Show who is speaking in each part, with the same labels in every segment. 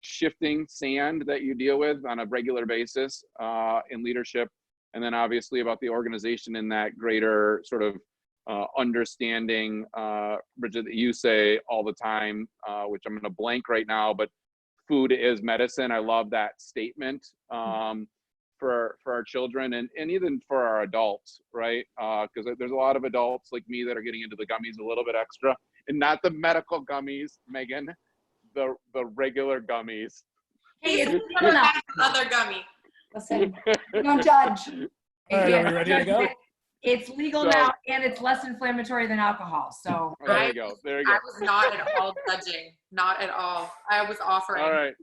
Speaker 1: shifting sand that you deal with on a regular basis in leadership. And then obviously about the organization in that greater sort of understanding, Bridget, that you say all the time, which I'm going to blank right now, but food is medicine. I love that statement for our children and even for our adults, right? Because there's a lot of adults like me that are getting into the gummies a little bit extra, and not the medical gummies, Megan, the regular gummies.
Speaker 2: Hey, it's other gummy.
Speaker 3: Listen, don't judge.
Speaker 4: All right, are we ready to go?
Speaker 3: It's legal now, and it's less inflammatory than alcohol. So
Speaker 1: there you go. There you go.
Speaker 2: I was not at all judging. Not at all. I was offering.
Speaker 1: All right.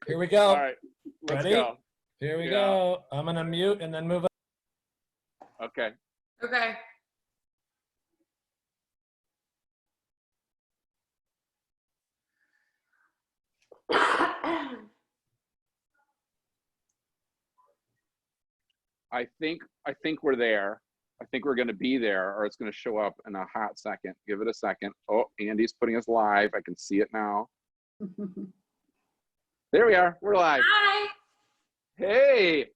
Speaker 4: Here we go.
Speaker 1: All right. Let's
Speaker 4: Ready?
Speaker 1: go.
Speaker 4: Here we go. I'm gonna mute and then move on.
Speaker 1: Okay.
Speaker 2: Okay.
Speaker 1: I think we're there. I think we're going to be there, or it's going to show up in a hot second. Give it a second. Oh, Andy's putting us live. I can see it now. There we are. We're live.
Speaker 2: Hi.
Speaker 1: Hey,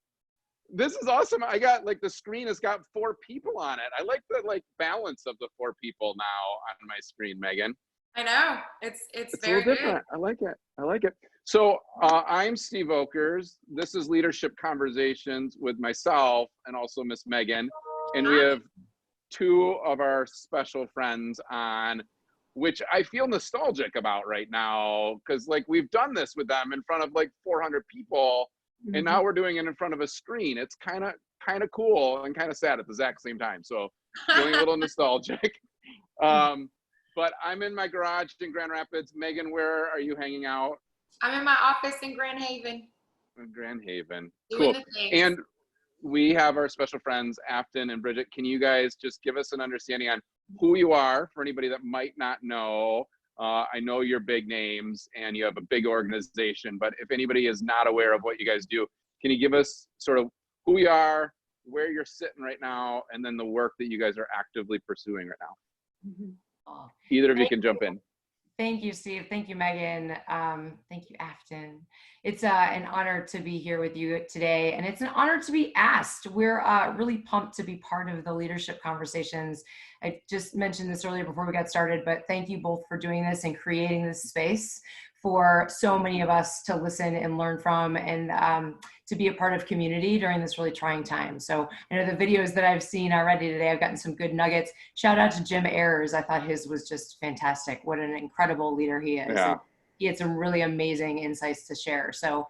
Speaker 1: this is awesome. I got like the screen has got 4 people on it. I like the balance of the 4 people now on my screen, Megan.
Speaker 2: I know. It's
Speaker 1: a
Speaker 2: very
Speaker 1: little different. I like it. I like it. So I'm Steve Oakers. This is Leadership Conversations with myself and also Miss Megan. And we have 2 of our special friends on, which I feel nostalgic about right now, because like we've done this with them in front of like 400 people, and now we're doing it in front of a screen. It's kind of cool and kind of sad at the exact same time. So feeling a little nostalgic. But I'm in my garage in Grand Rapids. Megan, where are you hanging out?
Speaker 2: I'm in my office in Grand Haven.
Speaker 1: In Grand Haven.
Speaker 2: Doing
Speaker 1: Cool.
Speaker 2: the things.
Speaker 1: And we have our special friends, Afton and Bridget. Can you guys just give us an understanding on who you are for anybody that might not know? I know you're big names and you have a big organization, but if anybody is not aware of what you guys do, can you give us sort of who you are, where you're sitting right now, and then the work that you guys are actively pursuing right now? Either of you can jump in.
Speaker 3: Thank you, Steve. Thank you, Megan. Thank you, Afton. It's an honor to be here with you today, and it's an honor to be asked. We're really pumped to be part of the leadership conversations. I just mentioned this earlier before we got started, but thank you both for doing this and creating this space for so many of us to listen and learn from, and to be a part of community during this really trying time. So I know the videos that I've seen already today, I've gotten some good nuggets. Shout out to Jim Ayers. I thought his was just fantastic. What an incredible leader he is.
Speaker 1: Yeah.
Speaker 3: He had some really amazing insights to share. So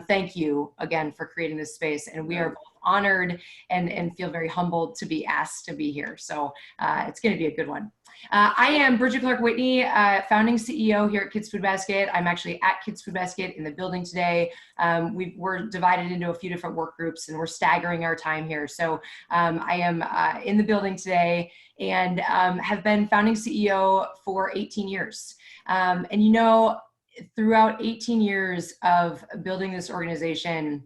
Speaker 3: thank you again for creating this space. And we are both honored and feel very humbled to be asked to be here. So it's gonna be a good one. I am Bridget Clark-Whitney, founding CEO here at Kids Food Basket. I'm actually at Kids Food Basket in the building today. We're divided into a few different work groups and we're staggering our time here. So I am in the building today and have been founding CEO for 18 years. And you know, throughout 18 years of building this organization,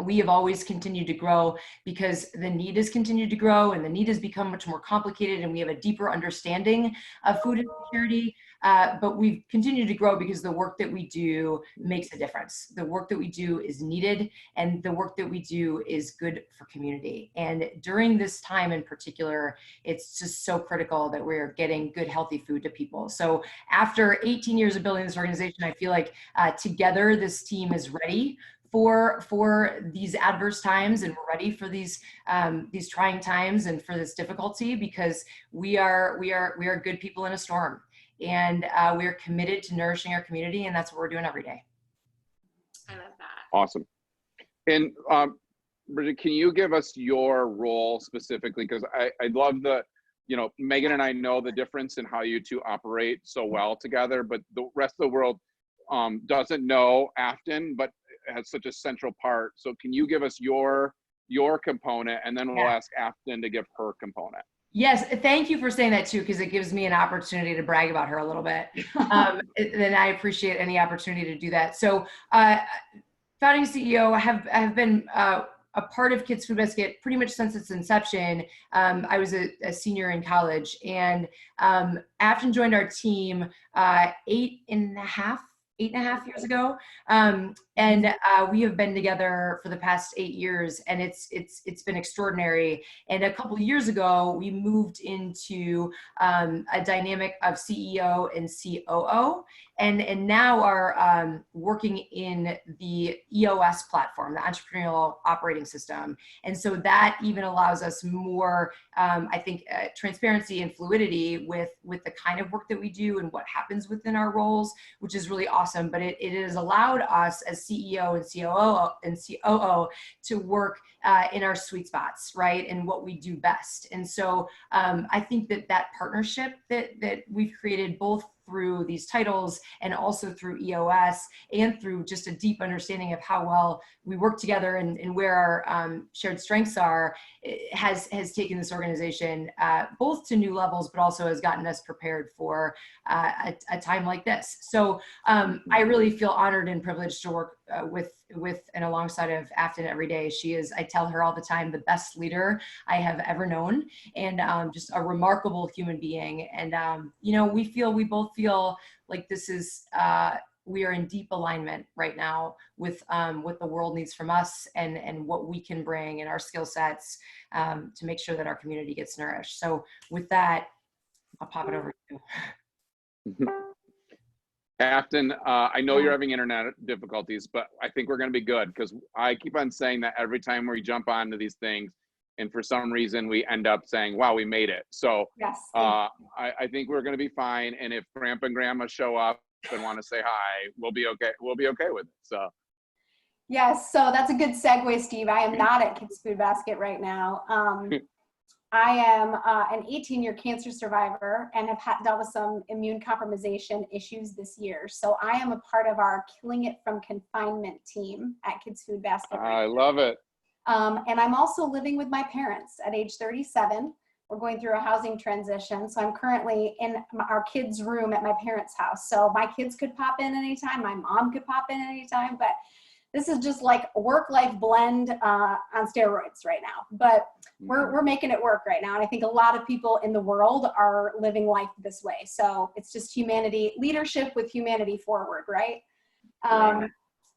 Speaker 3: we have always continued to grow because the need has continued to grow and the need has become much more complicated and we have a deeper understanding of food insecurity. But we've continued to grow because the work that we do makes a difference. The work that we do is needed and the work that we do is good for community. And during this time in particular, it's just so critical that we're getting good, healthy food to people. So after 18 years of building this organization, I feel like together this team is ready for these adverse times, and we're ready for these trying times and for this difficulty, because we are good people in a storm, and we are committed to nourishing our community, and that's what we're doing every day.
Speaker 2: I love that.
Speaker 1: Awesome. And Bridget, can you give us your role specifically? Because I love Megan and I know the difference in how you 2 operate so well together, but the rest of the world doesn't know Afton, but has such a central part. So can you give us your component, and then we'll ask Afton to give her component.
Speaker 3: Yes, thank you for saying that too, because it gives me an opportunity to brag about her a little bit. And I appreciate any opportunity to do that. So founding CEO, I have been a part of Kids Food Basket pretty much since its inception. I was a senior in college, and Afton joined our team 8 8.5 years ago. We have been together for the past 8 years, and it's been extraordinary. And a couple of years ago, we moved into a dynamic of CEO and COO, and now are working in the EOS platform, the Entrepreneurial Operating System. And so that even allows us more, I think, transparency and fluidity with the kind of work that we do and what happens within our roles, which is really awesome. But it has allowed us as CEO and COO to work in our sweet spots, right, and what we do best. And so I think that partnership that we've created, both through these titles and also through EOS and through just a deep understanding of how well we work together and where our shared strengths are, has taken this organization both to new levels, but also has gotten us prepared for a time like this. So I really feel honored and privileged to work with and alongside of Afton every day. She is, I tell her all the time, the best leader I have ever known, and just a remarkable human being. And we both feel like this is we are in deep alignment right now with what the world needs from us and what we can bring and our skill sets to make sure that our community gets nourished. So with that, I'll pop it over to you.
Speaker 1: Afton, I know you're having internet difficulties, but I think we're going to be good, because I keep on saying that every time we jump onto these things, and for some reason we end up saying, wow, we made it. So
Speaker 5: Yes.
Speaker 1: I think we're going to be fine. And if Grandpa and Grandma show up and want to say hi, we'll be okay. We'll be okay with it. So.
Speaker 5: Yes, so that's a good segue, Steve. I am not at Kids Food Basket right now. I am an 18-year cancer survivor and have dealt with some immune compromisation issues this year. So I am a part of our Killing It from Confinement team at Kids Food Basket.
Speaker 1: I love it.
Speaker 5: And I'm also living with my parents at age 37. We're going through a housing transition. So I'm currently in our kids' room at my parents' house. So my kids could pop in anytime. My mom could pop in anytime. But this is just like a work-life blend on steroids right now. But we're making it work right now. And I think a lot of people in the world are living life this way. So it's just humanity, leadership with humanity forward, right?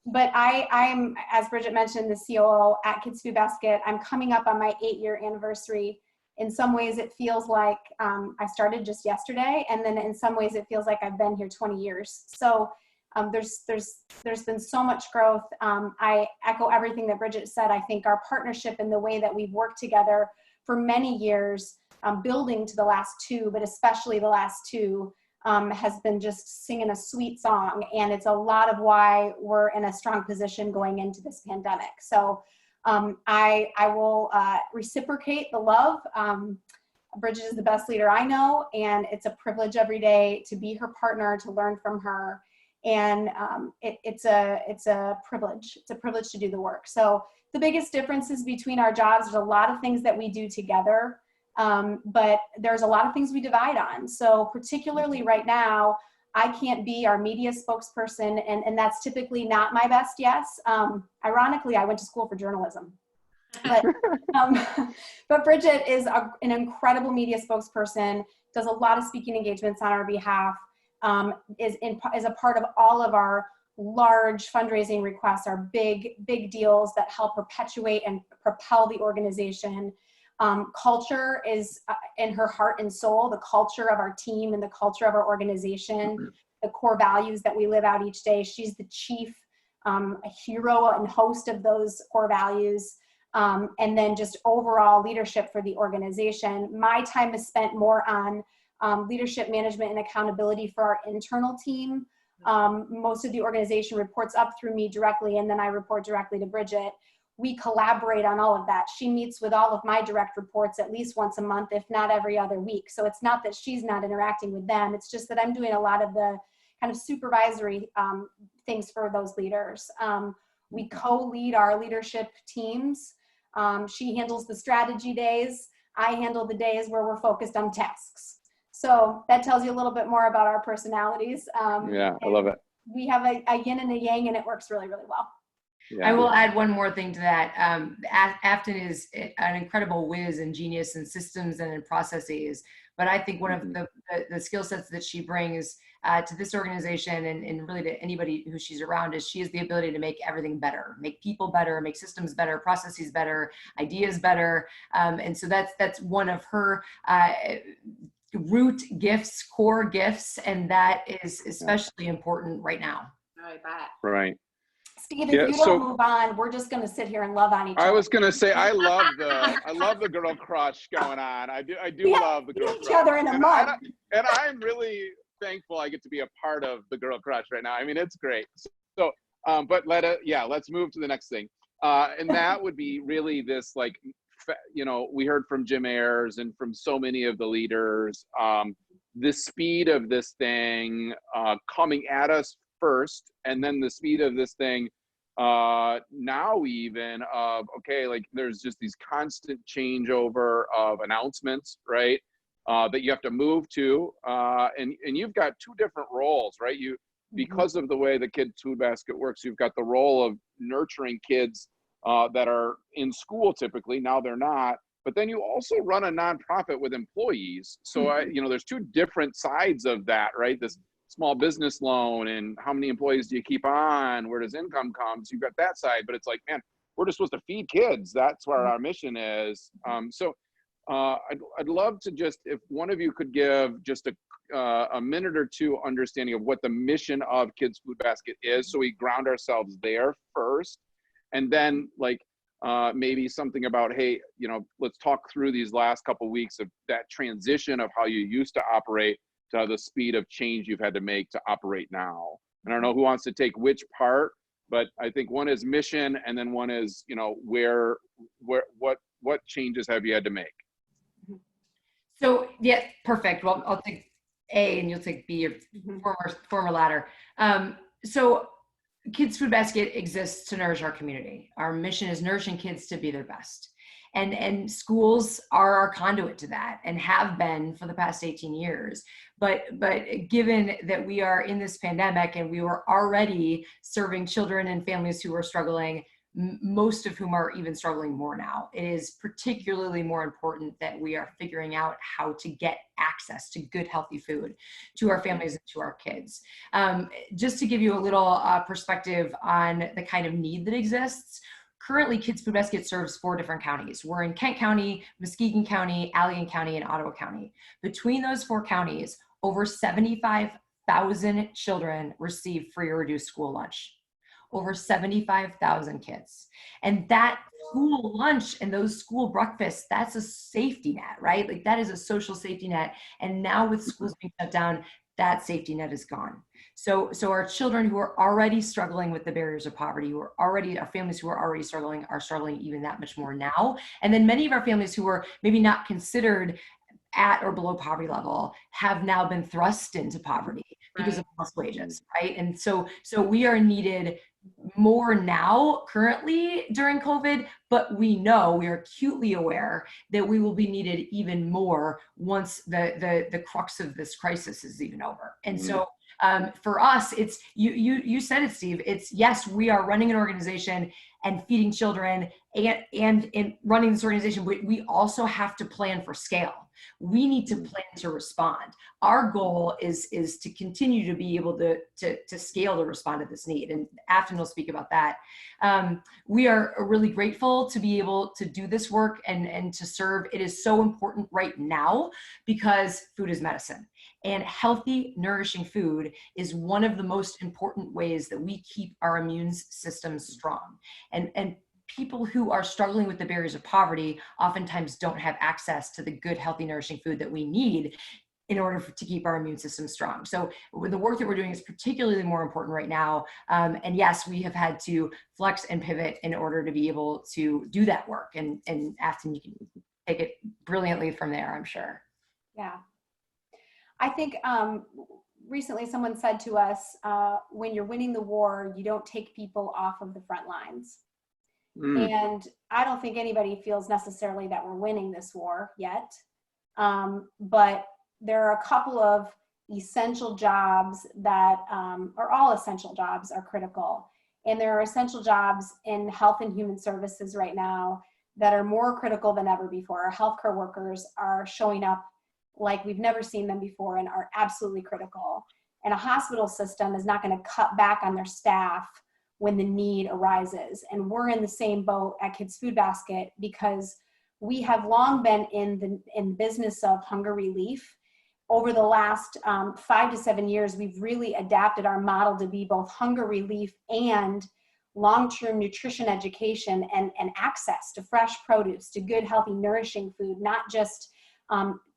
Speaker 5: But I'm, as Bridget mentioned, the COO at Kids Food Basket. I'm coming up on my 8-year anniversary. In some ways, it feels like I started just yesterday. And then in some ways, it feels like I've been here 20 years. So there's been so much growth. I echo everything that Bridget said. I think our partnership and the way that we've worked together for many years, building to the last 2, but especially the last 2, has been just singing a sweet song. And it's a lot of why we're in a strong position going into this pandemic. So I will reciprocate the love. Bridget is the best leader I know, and it's a privilege every day to be her partner, to learn from her. And it's a privilege. It's a privilege to do the work. So the biggest differences between our jobs, there's a lot of things that we do together, but there's a lot of things we divide on. So particularly right now, I can't be our media spokesperson, and that's typically not my best yes. Ironically, I went to school for journalism. But Bridget is an incredible media spokesperson, does a lot of speaking engagements on our behalf, is a part of all of our large fundraising requests, our big deals that help perpetuate and propel the organization. Culture is in her heart and soul, the culture of our team and the culture of our organization, the core values that we live out each day. She's the chief hero and host of those core values. And then just overall leadership for the organization. My time is spent more on leadership management and accountability for our internal team. Most of the organization reports up through me directly, and then I report directly to Bridget. We collaborate on all of that. She meets with all of my direct reports at least once a month, if not every other week. So it's not that she's not interacting with them. It's just that I'm doing a lot of the kind of supervisory things for those leaders. We co-lead our leadership teams. She handles the strategy days. I handle the days where we're focused on tasks. So that tells you a little bit more about our personalities.
Speaker 1: Yeah, I love it.
Speaker 5: We have a yin and a yang, and it works really, really well.
Speaker 1: Yeah.
Speaker 3: I will add one more thing to that. Afton is an incredible whiz and genius in systems and in processes, But I think one of the skill sets that she brings to this organization and really to anybody who she's around is she has the ability to make everything better, make people better, make systems better, processes better, ideas better. And so that's one of her root gifts, core gifts, and that is especially important right now.
Speaker 2: I bet.
Speaker 1: Right.
Speaker 5: Steve, if you don't move on, we're just going to sit here and love on each other.
Speaker 1: I was gonna say I love the girl crush going on. I do love the girl crush.
Speaker 5: Each other in a mug.
Speaker 1: And I'm really thankful I get to be a part of the girl crush right now. I mean, it's great. So, but let's move to the next thing. And that would be really this, like, we heard from Jim Ayers and from so many of the leaders, the speed of this thing coming at us first, and then the speed of this thing now even of, okay, like there's just these constant changeover of announcements, right? That you have to move to, and you've got two different roles, right? Because of the way the Kids Food Basket works, you've got the role of nurturing kids that are in school typically, now they're not, but then you also run a nonprofit with employees. So there's two different sides of that, right? This small business loan and how many employees do you keep on? Where does income come? So you've got that side, but it's like, man, we're just supposed to feed kids. That's where our mission is. I'd love to just, if one of you could give just a minute or two understanding of what the mission of Kids Food Basket is, so we ground ourselves there first, and then maybe something about, hey, let's talk through these last couple of weeks of that transition of how you used to operate to the speed of change you've had to make to operate now. And I don't know who wants to take which part, but I think one is mission, and then one is, what changes have you had to make?
Speaker 3: So yeah, perfect. Well, I'll take A and you'll take B, your former ladder. So Kids Food Basket exists to nourish our community. Our mission is nourishing kids to be their best. And schools are our conduit to that and have been for the past 18 years. But given that we are in this pandemic and we were already serving children and families who are struggling, most of whom are even struggling more now, it is particularly more important that we are figuring out how to get access to good, healthy food to our families and to our kids. Just to give you a little perspective on the kind of need that exists, currently, Kids Food Basket serves 4 different counties. We're in Kent County, Muskegon County, Allegan County, and Ottawa County. Between those 4 counties, over 75,000 children receive free or reduced school lunch. Over 75,000 kids. And that school lunch and those school breakfasts, that's a safety net, right? Like that is a social safety net. And now with schools being shut down, that safety net is gone. So our children who are already struggling with the barriers of poverty, our families who are already struggling are struggling even that much more now. And then many of our families who were maybe not considered at or below poverty level have now been thrust into poverty because of lost wages, right? And so we are needed more now currently during COVID, but we are acutely aware that we will be needed even more once the crux of this crisis is even over. And so for us, it's you said it, Steve, it's yes, we are running an organization and feeding children and running this organization, but we also have to plan for scale. We need to plan to respond. Our goal is to continue to be able to scale to respond to this need. And Afton will speak about that. We are really grateful to be able to do this work and to serve. It is so important right now because food is medicine. And healthy, nourishing food is one of the most important ways that we keep our immune systems strong. And people who are struggling with the barriers of poverty oftentimes don't have access to the good, healthy, nourishing food that we need in order to keep our immune system strong. So the work that we're doing is particularly more important right now. And yes, we have had to flex and pivot in order to be able to do that work. And Afton, you can take it brilliantly from there, I'm sure.
Speaker 5: Yeah. I think recently someone said to us, when you're winning the war, you don't take people off of the front lines. And I don't think anybody feels necessarily that we're winning this war yet. But there are a couple of essential jobs that are all essential jobs are critical. And there are essential jobs in health and human services right now that are more critical than ever before. Our healthcare workers are showing up like we've never seen them before and are absolutely critical. And a hospital system is not going to cut back on their staff when the need arises. And we're in the same boat at Kids Food Basket because we have long been in the business of hunger relief. Over the last 5 to 7 years, we've really adapted our model to be both hunger relief and long-term nutrition education and access to fresh produce, to good, healthy, nourishing food, not just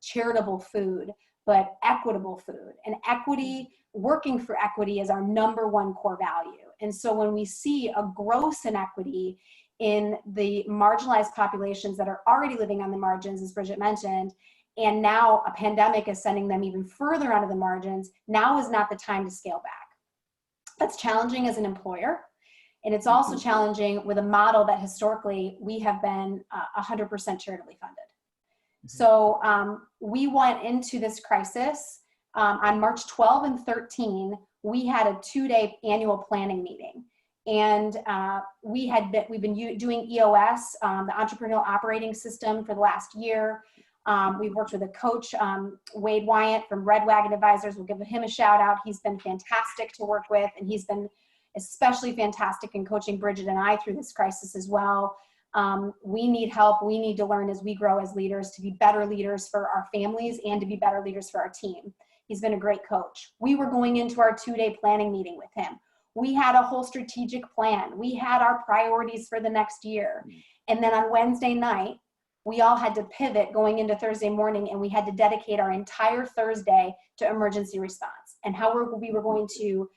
Speaker 5: charitable food, but equitable food. And equity, working for equity is our #1 core value. And so when we see a gross inequity in the marginalized populations that are already living on the margins, as Bridget mentioned, and now a pandemic is sending them even further out of the margins, now is not the time to scale back. That's challenging as an employer. And it's also challenging with a model that historically we have been 100% charitably funded. So we went into this crisis on March 12 and 13. We had a 2-day annual planning meeting. And we've been doing EOS, the Entrepreneurial Operating System, for the last year. We've worked with a coach, Wade Wyatt from Red Wagon Advisors. We'll give him a shout out. He's been fantastic to work with, and he's been especially fantastic in coaching Bridget and I through this crisis as well. We need help. We need to learn as we grow as leaders to be better leaders for our families and to be better leaders for our team. He's been a great coach. We were going into our 2-day planning meeting with him. We had a whole strategic plan. We had our priorities for the next year. And then on Wednesday night, we all had to pivot going into Thursday morning, and we had to dedicate our entire Thursday to emergency response and how we were going to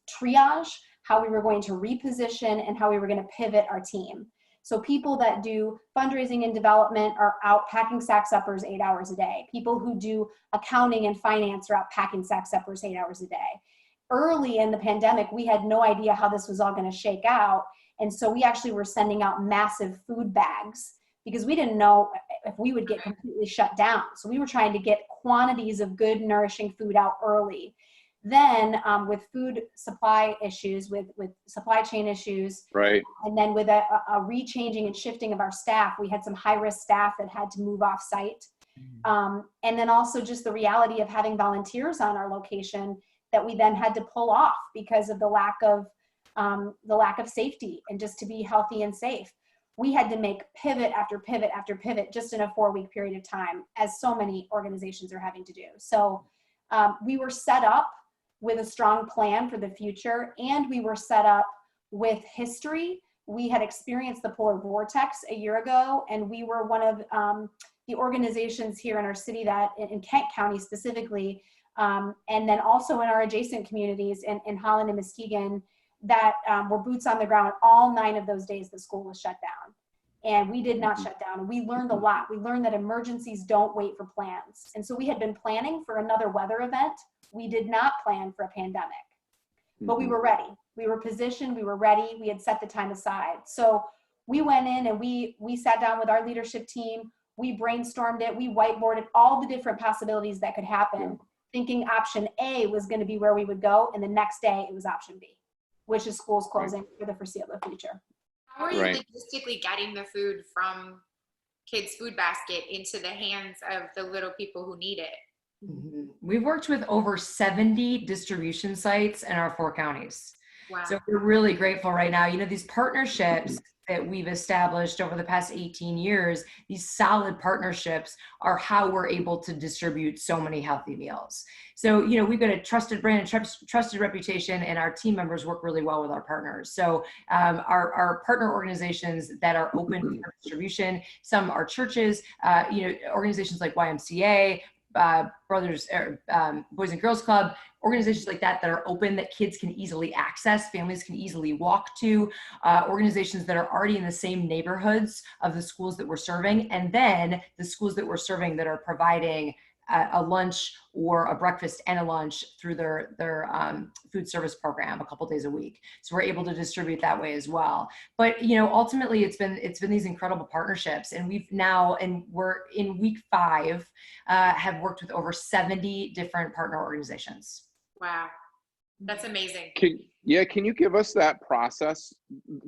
Speaker 5: triage, how we were going to reposition, and how we were going to pivot our team. So people that do fundraising and development are out packing sack suppers 8 hours a day. People who do accounting and finance are out packing sack suppers 8 hours a day. Early in the pandemic, we had no idea how this was all going to shake out. And so we actually were sending out massive food bags because we didn't know if we would get completely shut down. So we were trying to get quantities of good, nourishing food out early. Then with food supply issues, with supply chain issues,
Speaker 1: Right.
Speaker 5: and then with a rechanging and shifting of our staff, we had some high-risk staff that had to move off-site. And then also just the reality of having volunteers on our location that we then had to pull off because of the lack of safety and just to be healthy and safe. We had to make pivot after pivot after pivot just in a 4-week period of time, as so many organizations are having to do. So we were set up with a strong plan for the future, and we were set up with history. We had experienced the polar vortex a year ago, and we were one of the organizations here in our city that, in Kent County specifically, and then also in our adjacent communities in Holland and Muskegon, that were boots on the ground all 9 of those days the school was shut down. And we did not shut down. We learned a lot. We learned that emergencies don't wait for plans. And so we had been planning for another weather event. We did not plan for a pandemic, but we were ready. We were positioned, we were ready. We had set the time aside. So we went in and we sat down with our leadership team. We brainstormed it. We whiteboarded all the different possibilities that could happen, thinking option A was going to be where we would go. And the next day it was option B, which is schools closing for the foreseeable future.
Speaker 2: How are you logistically getting the food from Kids Food Basket into the hands of the little people who need it?
Speaker 3: We've worked with over 70 distribution sites in our 4 counties.
Speaker 2: Wow.
Speaker 3: So we're really grateful right now. You know, these partnerships that we've established over the past 18 years, these solid partnerships are how we're able to distribute so many healthy meals. So, you know, we've got a trusted brand and trusted reputation, and our team members work really well with our partners. So our partner organizations that are open for distribution, some are churches, you know, organizations like YMCA, Boys and Girls Club, organizations like that are open, that kids can easily access, families can easily walk to, organizations that are already in the same neighborhoods of the schools that we're serving, and then the schools that we're serving that are providing a lunch or a breakfast and a lunch through their food service program a couple days a week. So we're able to distribute that way as well. But you know, ultimately it's been these incredible partnerships, and we're in week 5, have worked with over 70 different partner organizations.
Speaker 2: Wow, that's amazing.
Speaker 1: Yeah, can you give us that process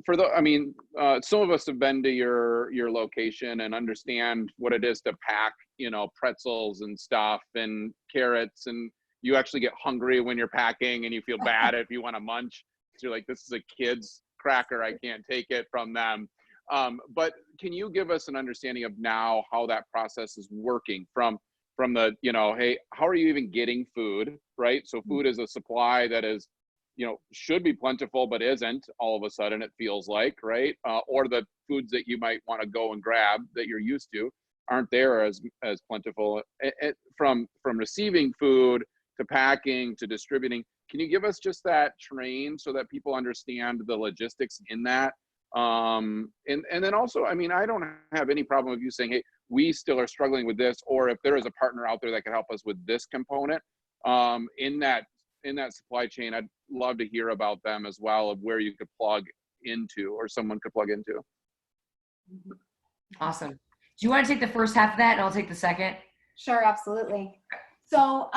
Speaker 1: for the, I mean, some of us have been to your location and understand what it is to pack, you know, pretzels and stuff and carrots, and you actually get hungry when you're packing and you feel bad if you want to munch. So you're like, this is a kid's cracker, I can't take it from them. But can you give us an understanding of now how that process is working from the, you know, hey, how are you even getting food, right? So food is a supply that is, you know, should be plentiful, but isn't all of a sudden, it feels like, right? Or the foods that you might want to go and grab that you're used to aren't there as plentiful. From receiving food to packing to distributing, can you give us just that train so that people understand the logistics in that? And then also, I mean, I don't have any problem with you saying, hey, we still are struggling with this, or if there is a partner out there that can help us with this component in that supply chain, I'd love to hear about them as well, of where you could plug into or someone could plug into.
Speaker 3: Awesome. Do you want to take the first half of that and I'll take the second?
Speaker 5: Sure, absolutely. So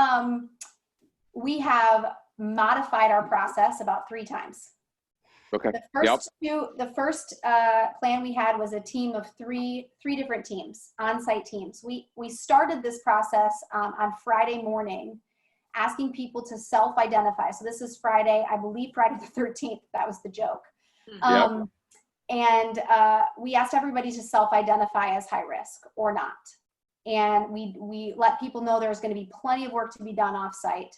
Speaker 5: we have modified our process about 3 times.
Speaker 1: Okay.
Speaker 5: The first plan we had was a team of three different teams, on-site teams. We started this process on Friday morning, asking people to self-identify. So this is Friday, I believe Friday the 13th, that was the joke. And we asked everybody to self-identify as high risk or not. And we let people know there's going to be plenty of work to be done off-site.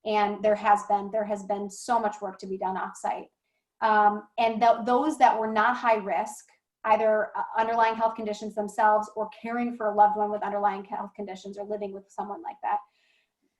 Speaker 5: And there has been so much work to be done off-site. And those that were not high risk, either underlying health conditions themselves or caring for a loved one with underlying health conditions or living with someone like that,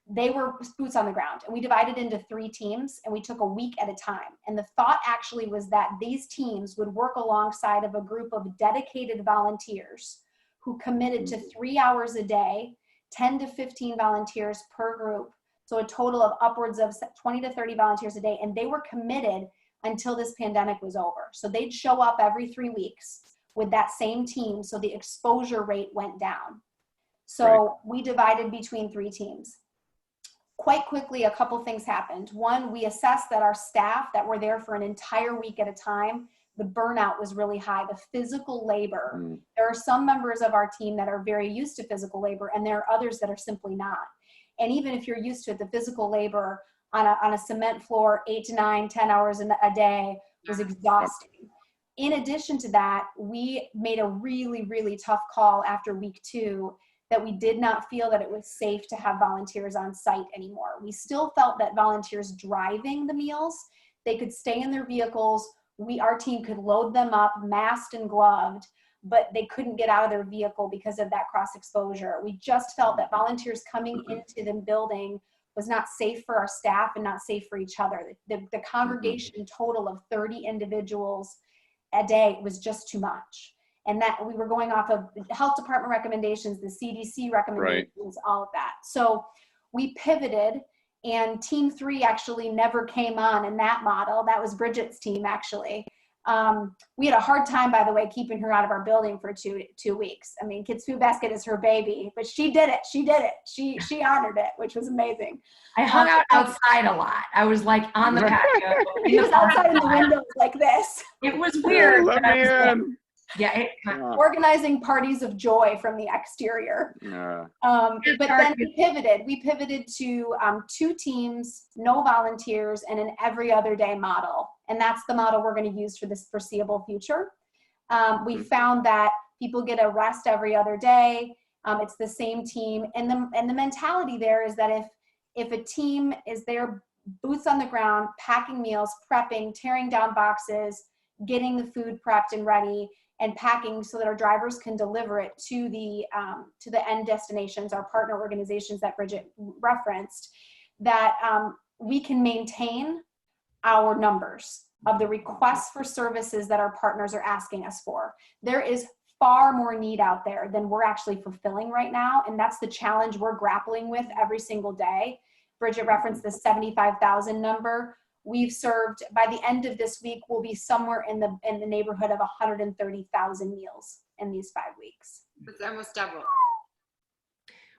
Speaker 5: they were boots on the ground. And we divided into 3 teams and we took a week at a time. And the thought actually was that these teams would work alongside of a group of dedicated volunteers who committed to 3 hours a day, 10 to 15 volunteers per group. So a total of upwards of 20 to 30 volunteers a day. And they were committed until this pandemic was over. So they'd show up every 3 weeks with that same team. So the exposure rate went down. So we divided between 3 teams. Quite quickly, a couple things happened. One, we assessed that our staff that were there for an entire week at a time, the burnout was really high, the physical labor. There are some members of our team that are very used to physical labor, and there are others that are simply not. And even if you're used to it, the physical labor on a cement floor, 8 to 9, 10 hours a day was exhausting. In addition to that, we made a really, really tough call after week 2 that we did not feel that it was safe to have volunteers on site anymore. We still felt that volunteers driving the meals, they could stay in their vehicles. Our team could load them up, masked and gloved, but they couldn't get out of their vehicle because of that cross exposure. We just felt that volunteers coming into the building was not safe for our staff and not safe for each other. The congregation total of 30 individuals a day was just too much. And that we were going off of the health department recommendations, the CDC recommendations, all of that. So we pivoted, and team 3 actually never came on in that model. That was Bridget's team, actually. We had a hard time, by the way, keeping her out of our building for two weeks. I mean, Kids Food Basket is her baby, but she did it. She honored it, which was amazing.
Speaker 3: I hung out outside a lot. I was like on the patio.
Speaker 5: She was outside in the windows like this.
Speaker 3: It was weird.
Speaker 1: Let me in.
Speaker 3: Yeah.
Speaker 5: Organizing parties of joy from the exterior. But then we pivoted to 2 teams, no volunteers, and an every other day model. And that's the model we're going to use for this foreseeable future. We found that people get a rest every other day. It's the same team. And the mentality there is that if a team is there, boots on the ground, packing meals, prepping, tearing down boxes, getting the food prepped and ready, and packing so that our drivers can deliver it to the end destinations, our partner organizations that Bridget referenced, that we can maintain our numbers of the requests for services that our partners are asking us for. There is far more need out there than we're actually fulfilling right now, and that's the challenge we're grappling with every single day. Bridget referenced the 75,000 number. We've served, by the end of this week, we'll be somewhere in the neighborhood of 130,000 meals in these 5 weeks.
Speaker 2: It's almost double.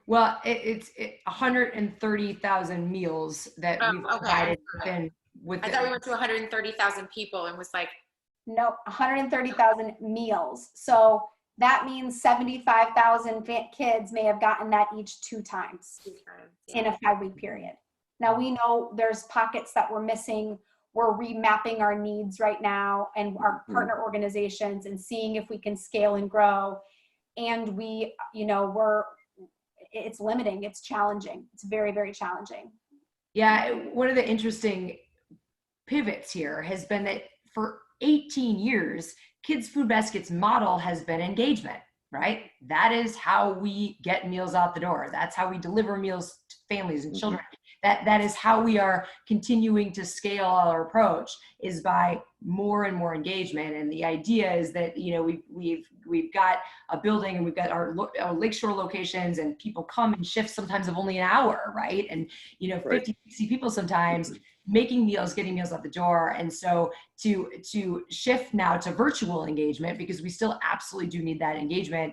Speaker 3: Well, it's 130,000 meals that we've provided with
Speaker 2: I thought we went to 130,000 people and was like,
Speaker 5: No, 130,000 meals. So that means 75,000 kids may have gotten that each 2 times in a 5-week period. Now we know there's pockets that we're missing. We're remapping our needs right now and our partner organizations and seeing if we can scale and grow. And we, it's limiting, it's challenging. It's very, very challenging.
Speaker 3: Yeah, one of the interesting pivots here has been that for 18 years, Kids Food Basket's model has been engagement, right? That is how we get meals out the door. That's how we deliver meals to families and children. That is how we are continuing to scale our approach, is by more and more engagement. And the idea is that, we've got a building and we've got our lakeshore locations, and people come in shifts sometimes of only an hour, right? And 50, 60 people sometimes making meals, getting meals out the door. And so to shift now to virtual engagement, because we still absolutely do need that engagement,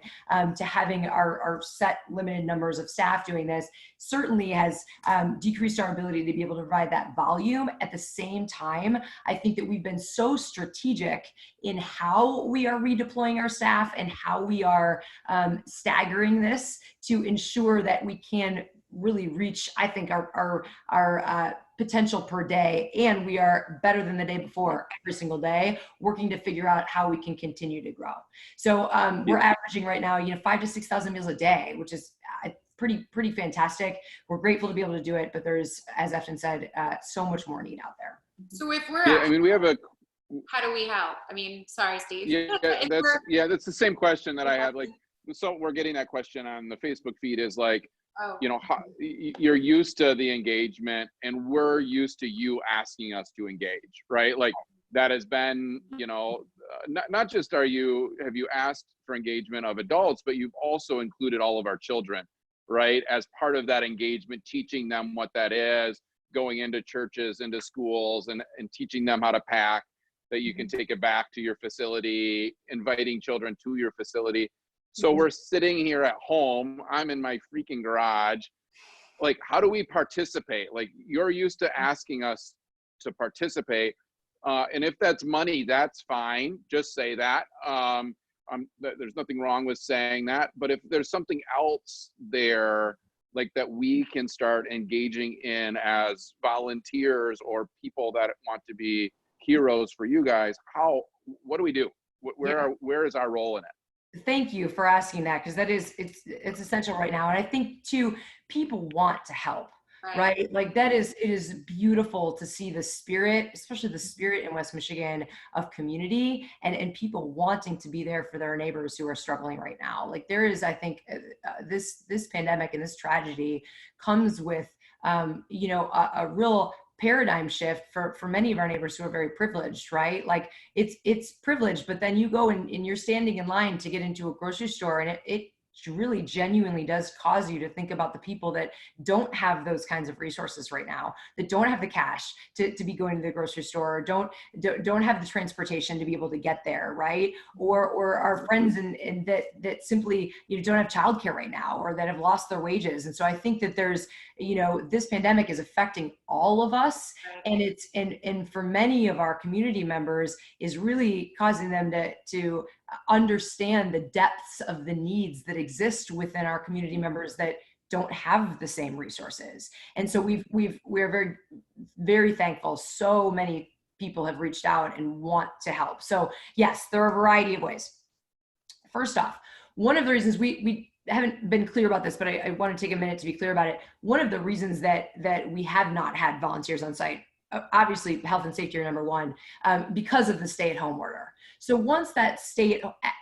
Speaker 3: to having our set limited numbers of staff doing this certainly has decreased our ability to be able to provide that volume. At the same time, I think that we've been so strategic in how we are redeploying our staff and how we are staggering this to ensure that we can really reach, I think, our potential per day. And we are better than the day before every single day, working to figure out how we can continue to grow. So we're averaging right now, 5,000 to 6,000 meals a day, which is pretty fantastic. We're grateful to be able to do it, but there's, as Afton said, so much more need out there.
Speaker 2: so if we're
Speaker 1: we have a,
Speaker 2: how do we help? Sorry, Steve.
Speaker 1: that's the same question that I had. Like, so we're getting that question on the Facebook feed, is like, how, you're used to the engagement and we're used to you asking us to engage, right? Like, that has been, not just have you asked for engagement of adults, but you've also included all of our children, right? As part of that engagement, teaching them what that is, going into churches, into schools, and teaching them how to pack, that you can take it back to your facility, inviting children to your facility. So we're sitting here at home, I'm in my freaking garage. Like, how do we participate? Like, you're used to asking us to participate. And if that's money, that's fine. Just say that. There's nothing wrong with saying that. But if there's something else there, like, that we can start engaging in as volunteers or people that want to be heroes for you guys, what do we do? Where is our role in it?
Speaker 3: Thank you for asking that, because it's essential right now. And I think too, people want to help, right? Like, it is beautiful to see the spirit, especially the spirit in West Michigan, of community and people wanting to be there for their neighbors who are struggling right now. Like, there is, I think, this pandemic and this tragedy comes with, a real paradigm shift for many of our neighbors who are very privileged, right? Like, it's privileged, but then you go and you're standing in line to get into a grocery store, and it really genuinely does cause you to think about the people that don't have those kinds of resources right now, that don't have the cash to be going to the grocery store, don't have the transportation to be able to get there, right? Or our friends and that simply don't have childcare right now, or that have lost their wages. And so I think that there's, this pandemic is affecting all of us, and it's and for many of our community members is really causing them to understand the depths of the needs that exist within our community members that don't have the same resources. And so we're very, very thankful. So many people have reached out and want to help. So yes, there are a variety of ways. First off, one of the reasons we haven't been clear about this, but I want to take a minute to be clear about it. One of the reasons that we have not had volunteers on site, obviously health and safety are number one, because of the stay-at-home order. So once that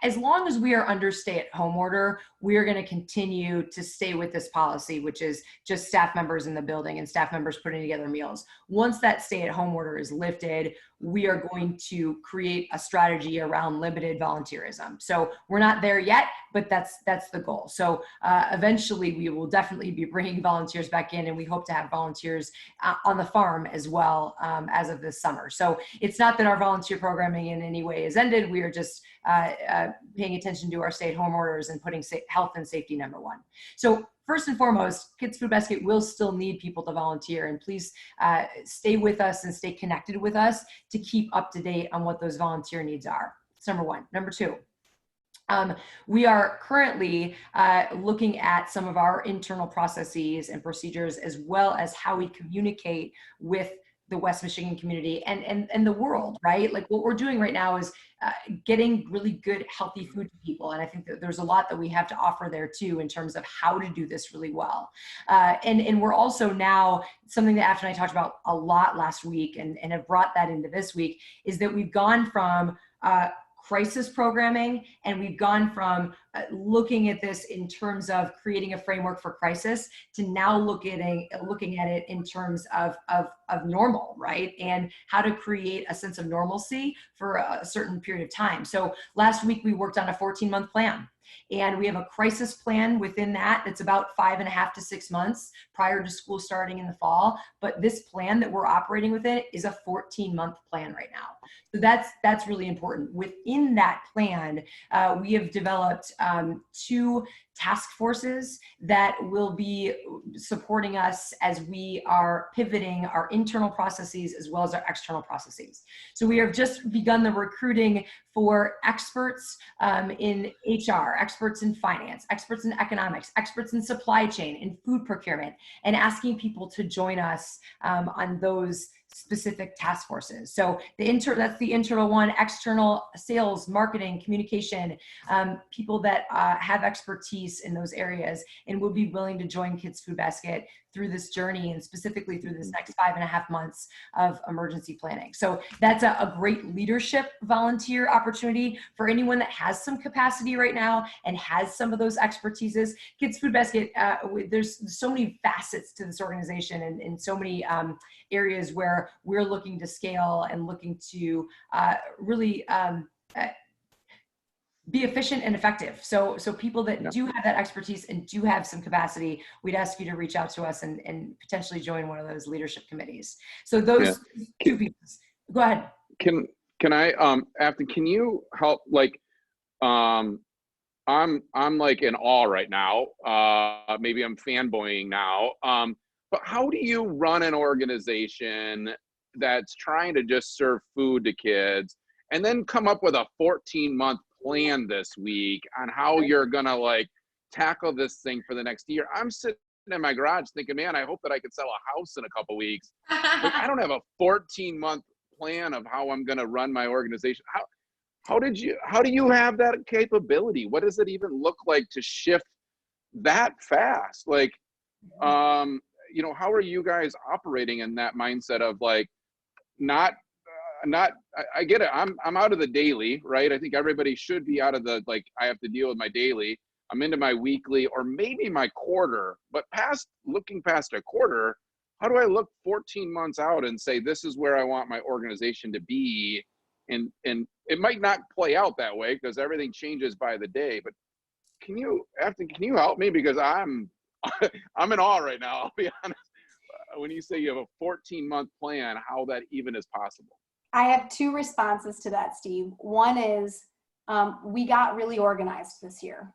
Speaker 3: as long as we are under stay-at-home order, we are going to continue to stay with this policy, which is just staff members in the building and staff members putting together meals. Once that stay-at-home order is lifted, we are going to create a strategy around limited volunteerism. So we're not there yet, but that's the goal. So eventually we will definitely be bringing volunteers back in, and we hope to have volunteers on the farm as well as of this summer. So it's not that our volunteer programming in any way is ended. We are just paying attention to our stay-at-home orders and putting health and safety number one. So first and foremost, Kids Food Basket will still need people to volunteer, and please stay with us and stay connected with us to keep up to date on what those volunteer needs are. That's number one. Number two, we are currently looking at some of our internal processes and procedures, as well as how we communicate with the West Michigan community and the world, right? Like what we're doing right now is getting really good, healthy food to people. And I think that there's a lot that we have to offer there too, in terms of how to do this really well. And we're also now, something that Afton and I talked about a lot last week and have brought that into this week, is that we've gone from crisis programming, and we've gone from looking at this in terms of creating a framework for crisis to now looking at it in terms of normal, right? And how to create a sense of normalcy for a certain period of time. So last week we worked on a 14-month plan. And we have a crisis plan within that that's about 5.5 to 6 months prior to school starting in the fall. But this plan that we're operating within is a 14-month plan right now. So that's really important. Within that plan, we have developed 2 task forces that will be supporting us as we are pivoting our internal processes as well as our external processes. So we have just begun the recruiting for experts in HR, experts in finance, experts in economics, experts in supply chain and food procurement, and asking people to join us on those specific task forces. So that's the internal one. External, sales, marketing, communication, people that have expertise in those areas and will be willing to join Kids Food Basket through this journey, and specifically through this next 5.5 months of emergency planning. So that's a great leadership volunteer opportunity for anyone that has some capacity right now and has some of those expertises. Kids Food Basket, there's so many facets to this organization, and so many areas where we're looking to scale and looking to really be efficient and effective. So people that do have that expertise and do have some capacity, we'd ask you to reach out to us and potentially join one of those leadership committees. So those 2 pieces. Go ahead.
Speaker 1: Can I, Afton, can you help, like, I'm like in awe right now. Maybe I'm fanboying now. But how do you run an organization that's trying to just serve food to kids and then come up with a 14-month plan this week on how you're gonna like tackle this thing for the next year? I'm sitting in my garage thinking, man, I hope that I can sell a house in a couple weeks. Like, I don't have a 14-month plan of how I'm gonna run my organization. How do you have that capability? What does it even look like to shift that fast? Like, how are you guys operating in that mindset of like, I get it. I'm out of the daily, right? I think everybody should be out of the, like, I have to deal with my daily. I'm into my weekly or maybe my quarter, but looking past a quarter, how do I look 14 months out and say, this is where I want my organization to be? And it might not play out that way because everything changes by the day, but Afton, can you help me? Because I'm in awe right now, I'll be honest. When you say you have a 14-month plan, how that even is possible.
Speaker 5: I have 2 responses to that, Steve. One is we got really organized this year.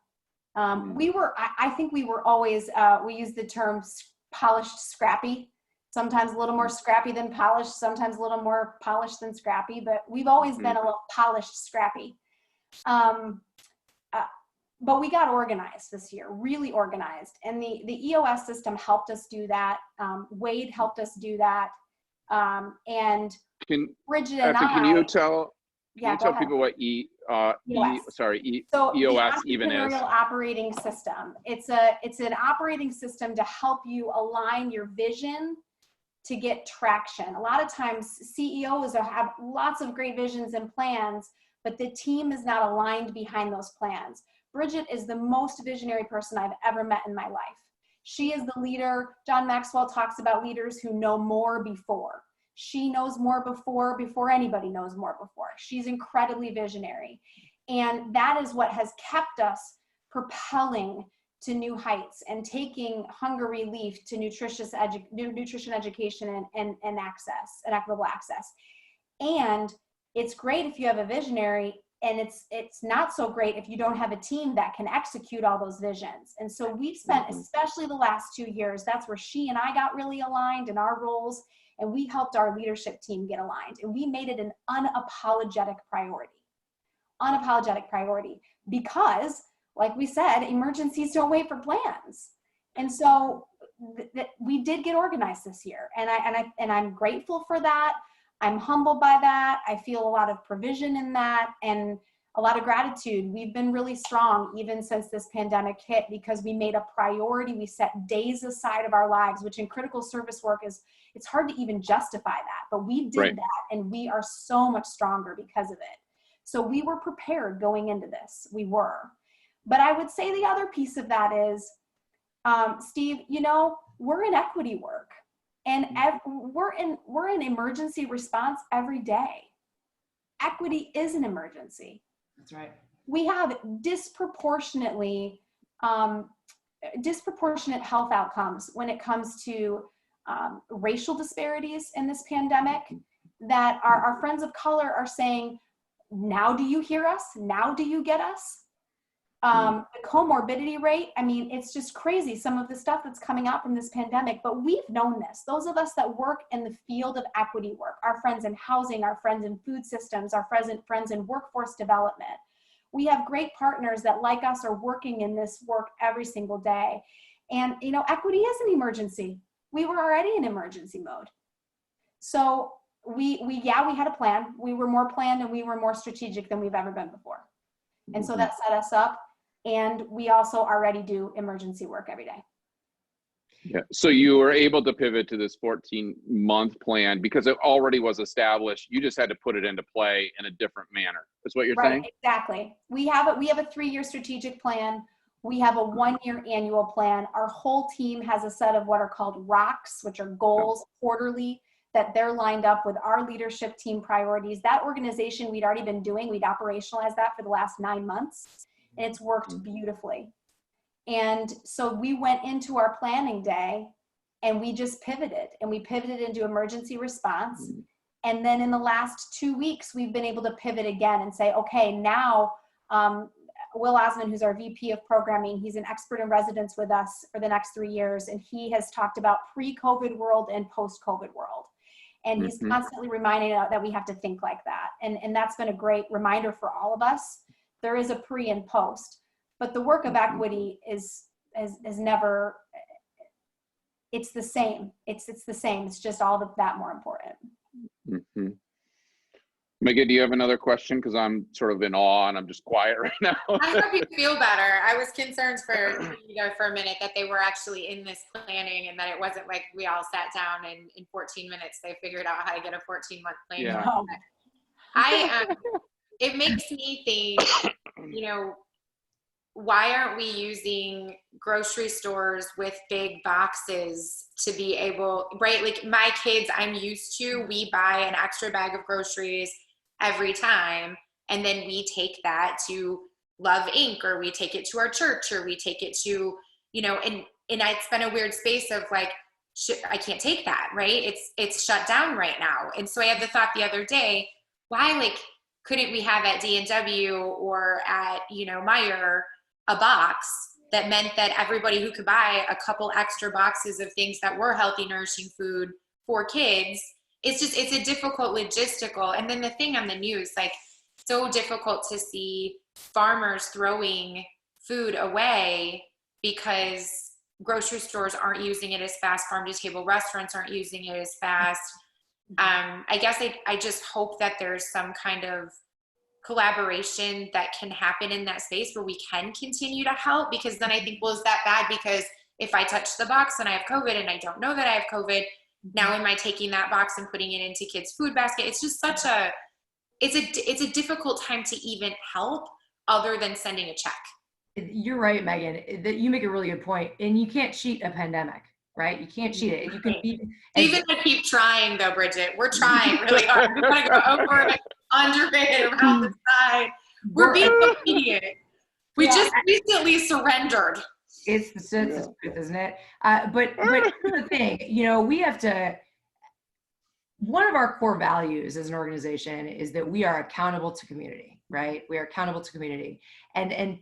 Speaker 5: I think we were always, we use the term polished scrappy, sometimes a little more scrappy than polished, sometimes a little more polished than scrappy, but we've always been a little polished scrappy. But we got organized this year, really organized. And the EOS system helped us do that. Wade helped us do that. And Bridget and
Speaker 1: Can you tell people what EOS even is?
Speaker 5: Entrepreneurial operating system. It's an operating system to help you align your vision to get traction. A lot of times CEOs have lots of great visions and plans, but the team is not aligned behind those plans. Bridget is the most visionary person I've ever met in my life. She is the leader. John Maxwell talks about leaders who know more before. She knows more before anybody knows more before. She's incredibly visionary. And that is what has kept us propelling to new heights and taking hunger relief to nutrition education and access and equitable access. And it's great if you have a visionary it's not so great if you don't have a team that can execute all those visions. And so we've spent, especially the last 2 years, that's where she and I got really aligned in our roles, and we helped our leadership team get aligned, and we made it an unapologetic priority. Unapologetic priority, because like we said, emergencies don't wait for plans. And so we did get organized this year, and I'm grateful for that. I'm humbled by that. I feel a lot of provision in that and a lot of gratitude. We've been really strong even since this pandemic hit, because we made a priority. We set days aside of our lives, which in critical service work it's hard to even justify that, but we did that, and we are so much stronger because of it. So we were prepared going into this. We were. But I would say the other piece of that is, Steve, we're in equity work, and we're in emergency response every day. Equity is an emergency.
Speaker 3: That's right.
Speaker 5: We have disproportionate health outcomes when it comes to racial disparities in this pandemic, that our friends of color are saying, now do you hear us? Now do you get us? The comorbidity rate, I mean, it's just crazy, some of the stuff that's coming out from this pandemic, but we've known this. Those of us that work in the field of equity work, our friends in housing, our friends in food systems, our friends in workforce development, we have great partners that, like us, are working in this work every single day. And, equity is an emergency. We were already in emergency mode. So we had a plan. We were more planned, and we were more strategic than we've ever been before. And so that set us up. And we also already do emergency work every day.
Speaker 1: Yeah. So you were able to pivot to this 14-month plan because it already was established. You just had to put it into play in a different manner. That's what you're saying?
Speaker 5: Exactly. We have a 3-year strategic plan. We have a 1-year annual plan. Our whole team has a set of what are called ROCs, which are goals quarterly, that they're lined up with our leadership team priorities. That organization we'd already been doing, we'd operationalized that for the last 9 months, and it's worked beautifully. And so we went into our planning day and we just pivoted, and we pivoted into emergency response. And then in the last 2 weeks, we've been able to pivot again and say, okay, now Will Osmond, who's our VP of programming, he's an expert in residence with us for the next 3 years. And he has talked about pre-COVID world and post-COVID world. And he's constantly reminding us that we have to think like that. And that's been a great reminder for all of us. There is a pre and post, but the work of equity is never, it's the same. It's the same. It's just all that more important.
Speaker 1: Meghan, do you have another question? Because I'm sort of in awe and I'm just quiet right now.
Speaker 2: I hope you feel better. I was concerned for a minute that they were actually in this planning and that it wasn't like we all sat down and in 14 minutes they figured out how to get a 14-month plan.
Speaker 1: Yeah.
Speaker 2: It makes me think, why aren't we using grocery stores with big boxes to be able, right? Like my kids, I'm used to, we buy an extra bag of groceries every time, and then we take that to Love Inc., or we take it to our church, or we take it to, and it's been a weird space of like, I can't take that, right? It's shut down right now. And so I had the thought the other day, why couldn't we have at D&W or at, Meijer a box that meant that everybody who could buy a couple extra boxes of things that were healthy, nourishing food for kids, it's a difficult logistical. And then the thing on the news, so difficult to see farmers throwing food away because grocery stores aren't using it as fast, farm to table restaurants aren't using it as fast. I guess I just hope that there's some kind of collaboration that can happen in that space where we can continue to help, because then I think, well, is that bad? Because if I touch the box and I have COVID and I don't know that I have COVID, now am I taking that box and putting it into kids' food basket? It's just it's a difficult time to even help other than sending a check.
Speaker 3: You're right, Meghan, that you make a really good point. And you can't cheat a pandemic, right? You can't cheat it. You can beat
Speaker 2: Even I keep trying though, Bridget. We're trying really hard. We want to go over it, under it, around the side. We're being obedient. We just recently surrendered.
Speaker 3: It's the truth, isn't it? But here's the thing, we have to, one of our core values as an organization is that we are accountable to community, right? We are accountable to community, and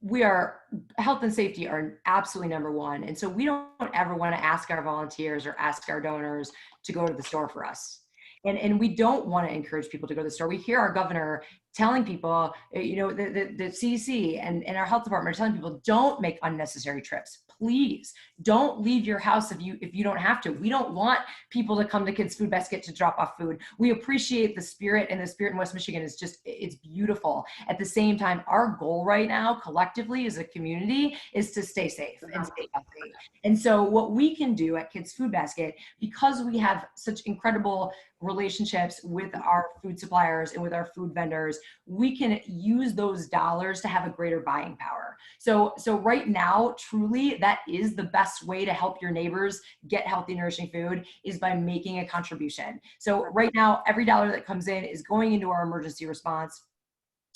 Speaker 3: we are, health and safety are absolutely number one. And so we don't ever want to ask our volunteers or ask our donors to go to the store for us. And we don't want to encourage people to go to the store. We hear our governor telling people, you know, the CDC and our health department are telling people, don't make unnecessary trips. Please don't leave your house if you don't have to. We don't want people to come to Kids Food Basket to drop off food. We appreciate the spirit, and the spirit in West Michigan is just, it's beautiful. At the same time, our goal right now collectively as a community is to stay safe and stay healthy. And so what we can do at Kids Food Basket, because we have such incredible relationships with our food suppliers and with our food vendors, we can use those dollars to have a greater buying power. So right now, truly, that is the best way to help your neighbors get healthy, nourishing food, is by making a contribution. So right now, every dollar that comes in is going into our emergency response.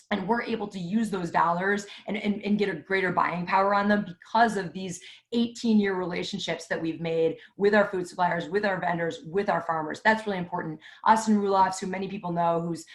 Speaker 3: And we're able to use those dollars and get a greater buying power on them because of these 18-year relationships that we've made with our food suppliers, with our vendors, with our farmers. That's really important. Austin Rulofs, who many people know, who's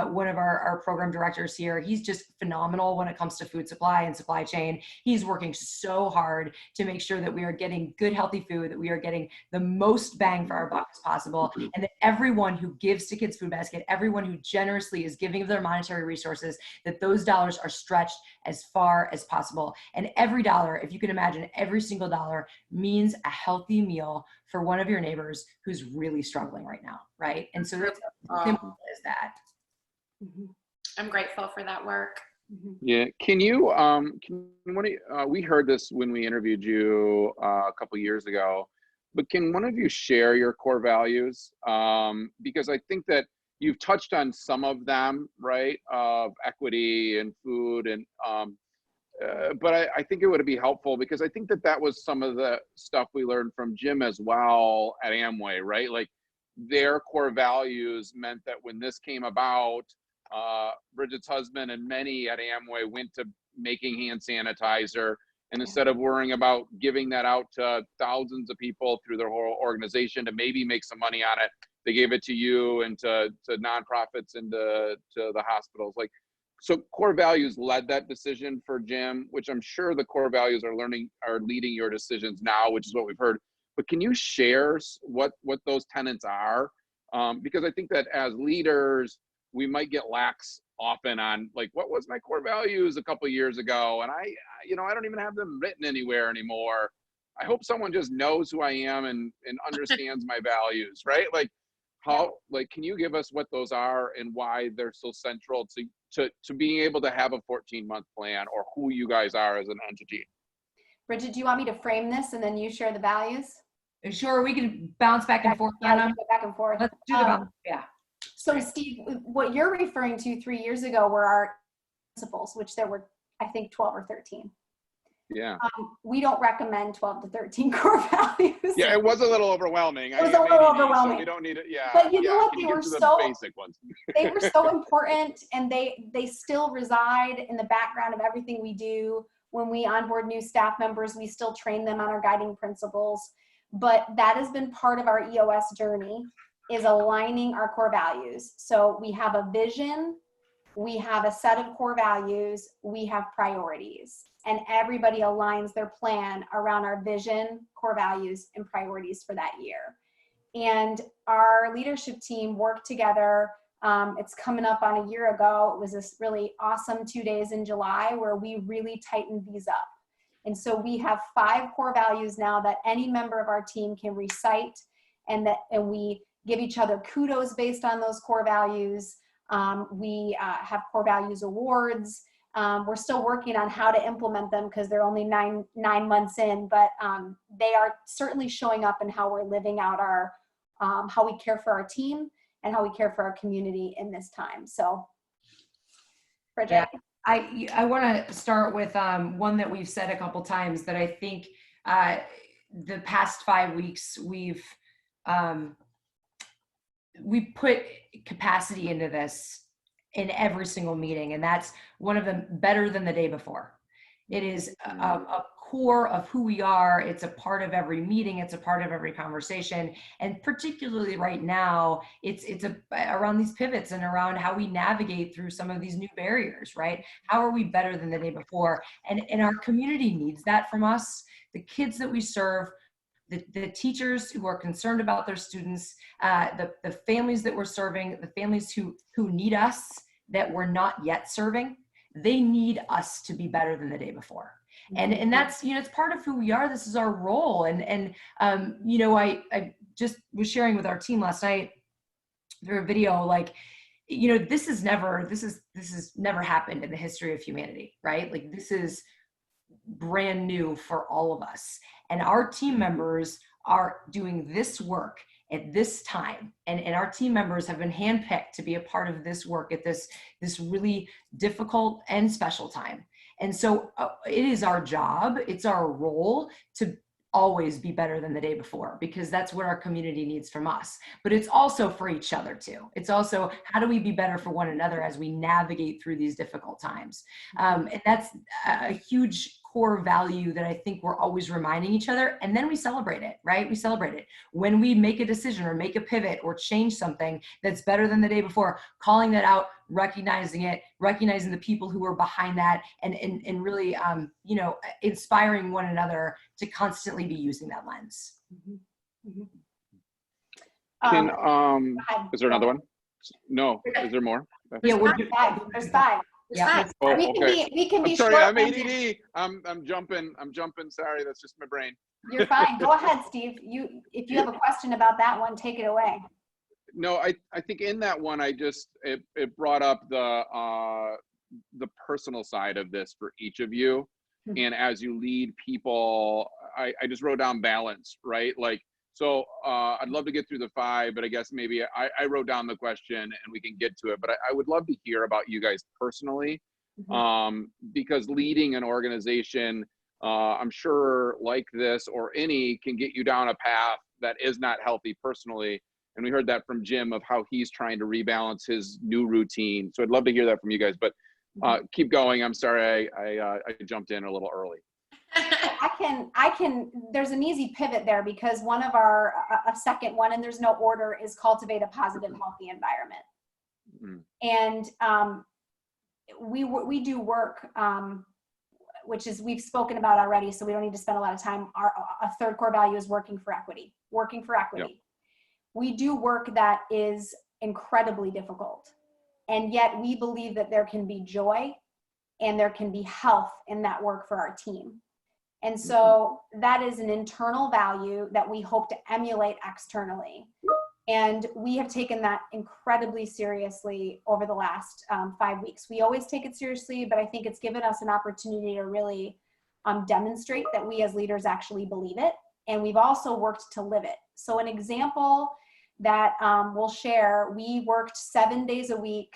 Speaker 3: one of our program directors here, he's just phenomenal when it comes to food supply and supply chain. He's working so hard to make sure that we are getting good, healthy food, that we are getting the most bang for our buck as possible, and that everyone who gives to Kids Food Basket, everyone who generously is giving of their monetary resources, that those dollars are stretched as far as possible. And every dollar, if you can imagine, every single dollar means a healthy meal for one of your neighbors who's really struggling right now, right? And so that's as simple as that.
Speaker 2: I'm grateful for that work.
Speaker 1: Yeah, can you we heard this when we interviewed you a couple years ago, but can one of you share your core values? Because I think that you've touched on some of them, right? Of equity and food, and but I think it would be helpful, because I think that was some of the stuff we learned from Jim as well at Amway, right? Like, their core values meant that when this came about, Bridget's husband and many at Amway went to making hand sanitizer, and instead of worrying about giving that out to thousands of people through their whole organization to maybe make some money on it, they gave it to you and to nonprofits and to the hospitals. Like, so core values led that decision for Jim, which I'm sure the core values are leading your decisions now, which is what we've heard. But can you share what those tenets are? Because I think that as leaders, we might get lax often on, like, what was my core values a couple of years ago? And I don't even have them written anywhere anymore. I hope someone just knows who I am and understands my values, right? Like, can you give us what those are and why they're so central to being able to have a 14-month plan, or who you guys are as an entity?
Speaker 5: Bridget, do you want me to frame this and then you share the values?
Speaker 3: Sure, we can bounce back and forth on them.
Speaker 5: Back and forth.
Speaker 3: Let's do the balance. Yeah.
Speaker 5: So Steve, what you're referring to 3 years ago were our principles, which there were, I think, 12 or 13.
Speaker 1: Yeah.
Speaker 5: We don't recommend 12 to 13 core values.
Speaker 1: Yeah, it was a little overwhelming.
Speaker 5: It was a little overwhelming.
Speaker 1: So we don't need it. Yeah.
Speaker 5: But you know what?
Speaker 1: Can
Speaker 5: They
Speaker 1: you
Speaker 5: were
Speaker 1: get to the
Speaker 5: so
Speaker 1: basic ones.
Speaker 5: They were so important, and they still reside in the background of everything we do. When we onboard new staff members, we still train them on our guiding principles. But that has been part of our EOS journey, is aligning our core values. So we have a vision, we have a set of core values, we have priorities, and everybody aligns their plan around our vision, core values, and priorities for that year. And our leadership team worked together. It's coming up on a year ago. It was this really awesome 2 days in July where we really tightened these up. And so we have 5 core values now that any member of our team can recite, and we give each other kudos based on those core values. We have core values awards. We're still working on how to implement them because they're only nine months in, but they are certainly showing up in how we're living out our, how we care for our team and how we care for our community in this time. So, Bridget.
Speaker 3: Yeah. I want to start with one that we've said a couple times that I think the past 5 weeks we've put capacity into this in every single meeting, and that's one of them, better than the day before. It is a core of who we are. It's a part of every meeting. It's a part of every conversation. And particularly right now, it's around these pivots and around how we navigate through some of these new barriers, right? How are we better than the day before? And our community needs that from us. The kids that we serve, the teachers who are concerned about their students, the families that we're serving, the families who need us that we're not yet serving, they need us to be better than the day before. And that's, it's part of who we are. This is our role. And I just was sharing with our team last night through a video, like, this has never happened in the history of humanity, right? Like, this is brand new for all of us. And our team members are doing this work at this time. And our team members have been handpicked to be a part of this work at this really difficult and special time. And so it is our job, it's our role to always be better than the day before, because that's what our community needs from us. But it's also for each other too. It's also, how do we be better for one another as we navigate through these difficult times? And that's a huge core value that I think we're always reminding each other. And then we celebrate it, right? We celebrate it. When we make a decision or make a pivot or change something that's better than the day before, calling that out, recognizing it, recognizing the people who are behind that, and really, inspiring one another to constantly be using that lens.
Speaker 1: Is there another one? No, is there more?
Speaker 3: Yeah,
Speaker 5: There's five.
Speaker 3: Yeah.
Speaker 1: Oh,
Speaker 5: We can be
Speaker 1: I'm sorry,
Speaker 5: short.
Speaker 1: I'm ADD. I'm jumping. Sorry, that's just my brain.
Speaker 5: You're fine. Go ahead, Steve. If you have a question about that one, take it away.
Speaker 1: No, I think in that one, it brought up the personal side of this for each of you. And as you lead people, I just wrote down balance, right? Like, so I'd love to get through the 5, but I guess maybe I wrote down the question and we can get to it. But I would love to hear about you guys personally, because leading an organization, I'm sure like this or any, can get you down a path that is not healthy personally. And we heard that from Jim of how he's trying to rebalance his new routine. So I'd love to hear that from you guys, but keep going. I'm sorry, I jumped in a little early.
Speaker 5: I can, there's an easy pivot there, because one of a second one, and there's no order, is cultivate a positive, healthy environment. And we do work, which is, we've spoken about already, so we don't need to spend a lot of time. A third core value is working for equity. Yep. We do work that is incredibly difficult. And yet we believe that there can be joy and there can be health in that work for our team. And so that is an internal value that we hope to emulate externally. And we have taken that incredibly seriously over the last 5 weeks. We always take it seriously, but I think it's given us an opportunity to really demonstrate that we as leaders actually believe it. And we've also worked to live it. So an example that we'll share, we worked 7 days a week,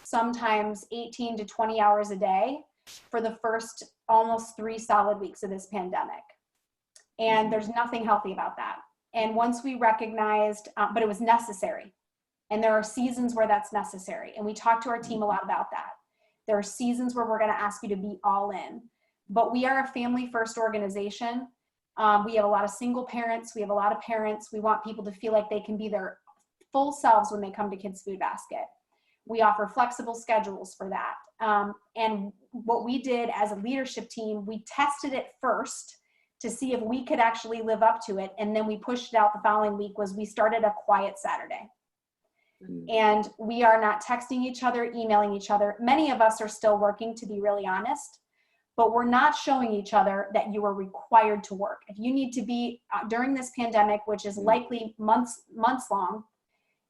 Speaker 5: sometimes 18 to 20 hours a day for the first almost 3 solid weeks of this pandemic. And there's nothing healthy about that. And once we recognized, but it was necessary. And there are seasons where that's necessary. And we talk to our team a lot about that. There are seasons where we're going to ask you to be all in. But we are a family first organization. We have a lot of single parents. We have a lot of parents. We want people to feel like they can be their full selves when they come to Kids Food Basket. We offer flexible schedules for that. And what we did as a leadership team, we tested it first to see if we could actually live up to it. And then we pushed it out the following week. Was we started a quiet Saturday. And we are not texting each other, emailing each other. Many of us are still working, to be really honest, but we're not showing each other that you are required to work. If you need to be during this pandemic, which is likely months long,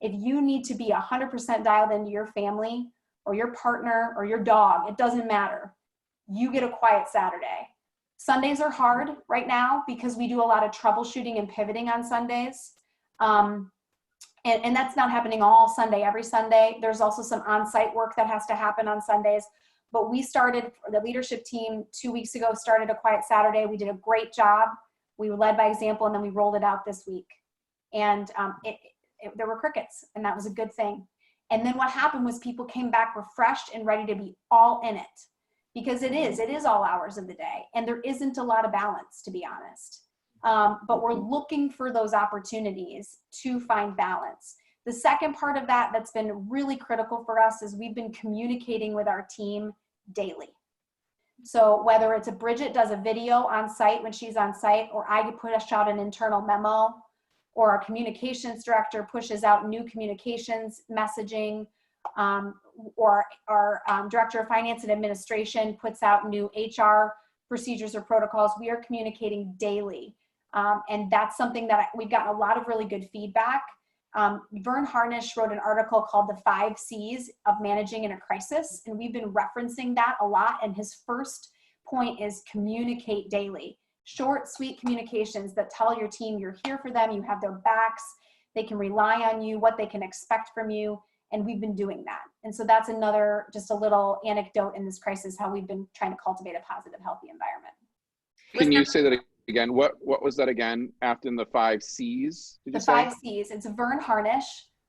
Speaker 5: if you need to be 100% dialed into your family or your partner or your dog, it doesn't matter. You get a quiet Saturday. Sundays are hard right now because we do a lot of troubleshooting and pivoting on Sundays. And that's not happening all Sunday, every Sunday. There's also some on-site work that has to happen on Sundays. But we started, the leadership team 2 weeks ago started a quiet Saturday. We did a great job. We were led by example, and then we rolled it out this week. And there were crickets, and that was a good thing. And then what happened was people came back refreshed and ready to be all in it. because it is all hours of the day, and there isn't a lot of balance, to be honest. But we're looking for those opportunities to find balance. The second part of that that's been really critical for us is we've been communicating with our team daily. So whether it's Bridget does a video on site when she's on site, or I push out an internal memo, or our communications director pushes out new communications messaging, or our director of finance and administration puts out new HR procedures or protocols, we are communicating daily. And that's something that we've gotten a lot of really good feedback. Vern Harnish wrote an article called The 5 C's of Managing in a Crisis, and we've been referencing that a lot. And his first point is communicate daily. Short, sweet communications that tell your team you're here for them, you have their backs, they can rely on you, what they can expect from you. And we've been doing that. And so that's another, just a little anecdote in this crisis, how we've been trying to cultivate a positive, healthy environment.
Speaker 1: Can you say that again? What was that again? Afton, the 5 C's? Did you say?
Speaker 5: 5 C's. It's Vern Harnish,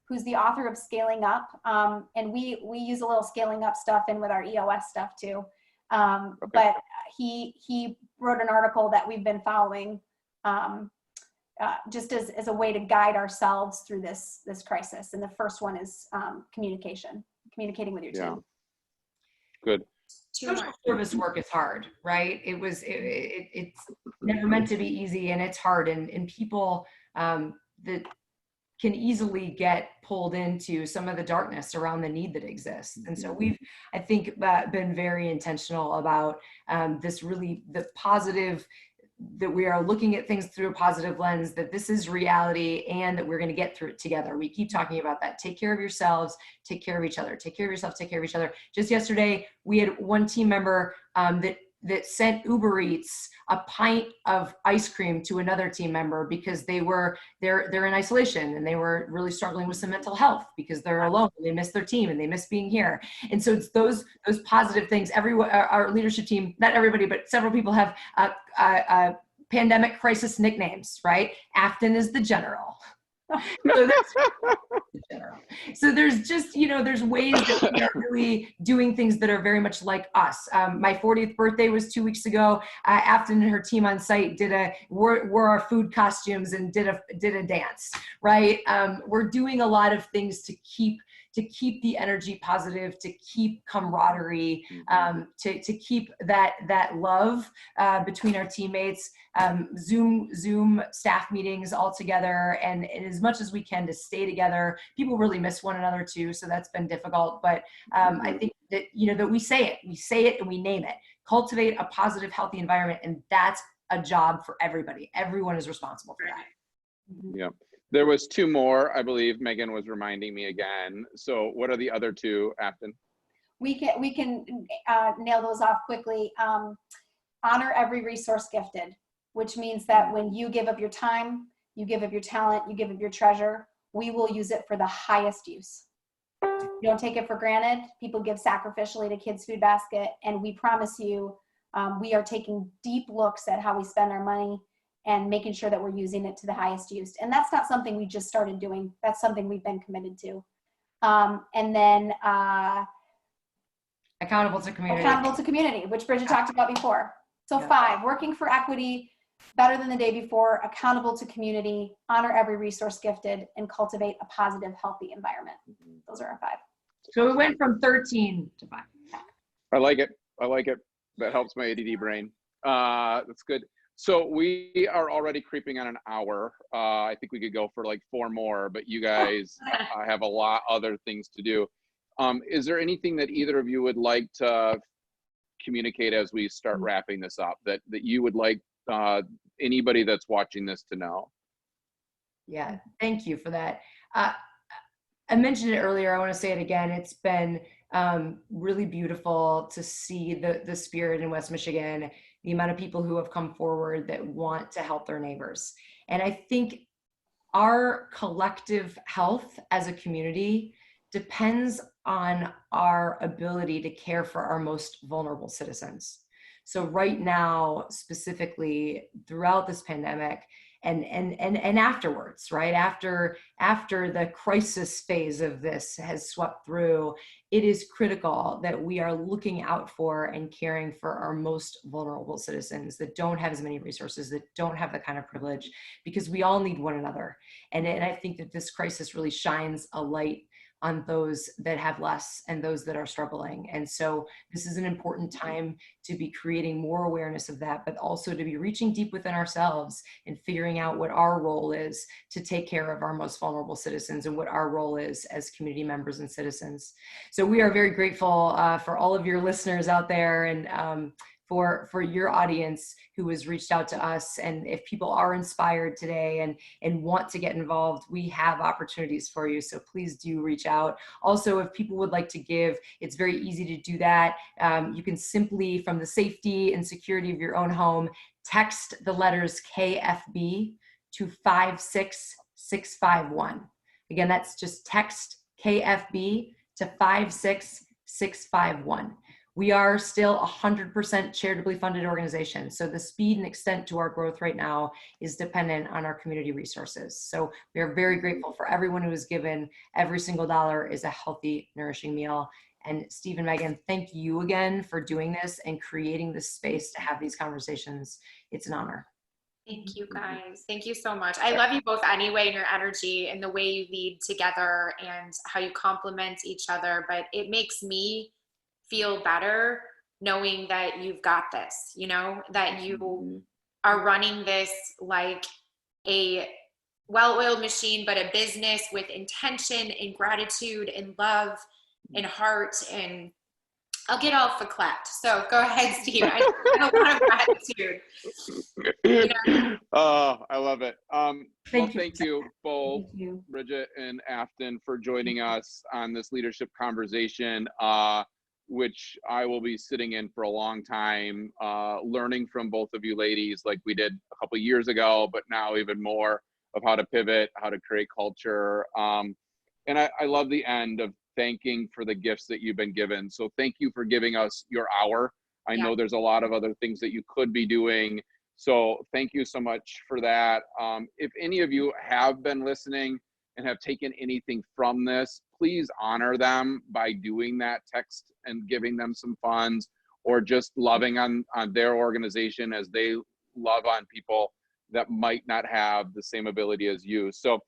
Speaker 5: who's the author of Scaling Up. And we use a little scaling up stuff in with our EOS stuff too. Okay. But he wrote an article that we've been following just as a way to guide ourselves through this crisis. And the first one is communicating with your team.
Speaker 1: Yeah. Good.
Speaker 3: Social service work is hard, right? It's never meant to be easy, and it's hard, and people that can easily get pulled into some of the darkness around the need that exists. And so we've, I think, been very intentional about the positive, that we are looking at things through a positive lens, that this is reality and that we're going to get through it together. We keep talking about that. Take care of yourselves, take care of each other, take care of yourself, take care of each other. Just yesterday, we had one team member that sent Uber Eats a pint of ice cream to another team member because they're in isolation and they were really struggling with some mental health because they're alone and they miss their team and they miss being here. And so it's those positive things. Our leadership team, not everybody, but several people have pandemic crisis nicknames, right? Afton is the general. So that's the general. So there's just, there's ways that we are really doing things that are very much like us. My 40th birthday was 2 weeks ago. Afton and her team on site wore our food costumes and did a dance, right? We're doing a lot of things to keep the energy positive, to keep camaraderie, to keep that love between our teammates, Zoom staff meetings all together, and as much as we can to stay together. People really miss one another too, so that's been difficult. But I think that, that we say it and we name it. Cultivate a positive, healthy environment, and that's a job for everybody. Everyone is responsible for that.
Speaker 1: Yeah. There was 2 more, I believe Meghan was reminding me again. So what are the other 2, Afton?
Speaker 5: We can nail those off quickly. Honor every resource gifted, which means that when you give up your time, you give up your talent, you give up your treasure, we will use it for the highest use. You don't take it for granted. People give sacrificially to Kids Food Basket, and we promise you, we are taking deep looks at how we spend our money and making sure that we're using it to the highest use. And that's not something we just started doing. That's something we've been committed to. And then
Speaker 3: accountable to community.
Speaker 5: Accountable to community, which Bridget talked about before. So
Speaker 3: yeah.
Speaker 5: 5, working for equity, better than the day before, accountable to community, honor every resource gifted, and cultivate a positive, healthy environment. Those are our 5.
Speaker 3: So we went from 13 to 5.
Speaker 1: I like it. That helps my ADD brain. That's good. So we are already creeping on an hour. I think we could go for like 4 more, but you guys have a lot other things to do. Is there anything that either of you would like to communicate as we start wrapping this up that you would like anybody that's watching this to know?
Speaker 3: Yeah, thank you for that. I mentioned it earlier. I want to say it again. It's been really beautiful to see the spirit in West Michigan, the amount of people who have come forward that want to help their neighbors. And I think our collective health as a community depends on our ability to care for our most vulnerable citizens. So right now, specifically throughout this pandemic, and afterwards, right? After the crisis phase of this has swept through, it is critical that we are looking out for and caring for our most vulnerable citizens that don't have as many resources, that don't have the kind of privilege, because we all need one another. And I think that this crisis really shines a light on those that have less and those that are struggling. And so this is an important time to be creating more awareness of that, but also to be reaching deep within ourselves and figuring out what our role is to take care of our most vulnerable citizens and what our role is as community members and citizens. So we are very grateful for all of your listeners out there, and for your audience who has reached out to us. And if people are inspired today and want to get involved, we have opportunities for you. So please do reach out. Also, if people would like to give, it's very easy to do that. You can simply, from the safety and security of your own home, text the letters KFB to 56651. Again, that's just text KFB to 56651. We are still 100% charitably funded organization. So the speed and extent to our growth right now is dependent on our community resources. So we are very grateful for everyone who has given. Every single dollar is a healthy, nourishing meal. And Steve and Meghan, thank you again for doing this and creating this space to have these conversations. It's an honor.
Speaker 2: Thank you guys. Thank you so much. I love you both anyway, and your energy and the way you lead together and how you complement each other. But it makes me feel better knowing that you've got this, you know, that you are running this like a well-oiled machine, but a business with intention and gratitude and love and heart. And I'll get all verklempt. So go ahead, Steve. I have a lot of gratitude. You know?
Speaker 1: Oh, I love it.
Speaker 3: Thank
Speaker 1: you both,
Speaker 3: Thank you.
Speaker 1: Bridget and Afton, for joining us on this leadership conversation, which I will be sitting in for a long time, learning from both of you ladies like we did a couple years ago, but now even more of how to pivot, how to create culture. And I love the end of thanking for the gifts that you've been given. So thank you for giving us your hour. I know there's a lot of other things that you could be doing. So thank you so much for that. If any of you have been listening and have taken anything from this, please honor them by doing that text and giving them some funds, or just loving on their organization as they love on people that might not have the same ability as you. So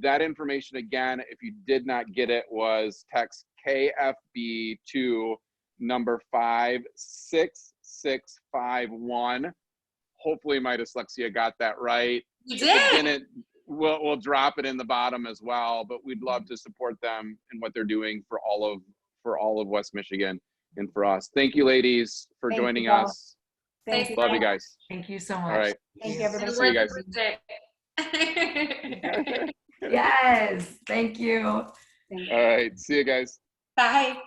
Speaker 1: that information, again, if you did not get it, was text KFB to number 56651. Hopefully my dyslexia got that right.
Speaker 2: You
Speaker 1: If it
Speaker 2: did.
Speaker 1: didn't, we'll drop it in the bottom as well, but we'd love to support them in what they're doing for all of West Michigan and for us. Thank you, ladies, for
Speaker 5: Thank you
Speaker 1: joining
Speaker 5: both.
Speaker 1: us.
Speaker 5: Thank you.
Speaker 1: Love you guys.
Speaker 3: Thank you so much.
Speaker 1: All right.
Speaker 5: Thank you, everybody.
Speaker 1: See you guys.
Speaker 3: Yes, thank you.
Speaker 5: Thank you.
Speaker 1: All right. See you guys.
Speaker 2: Bye.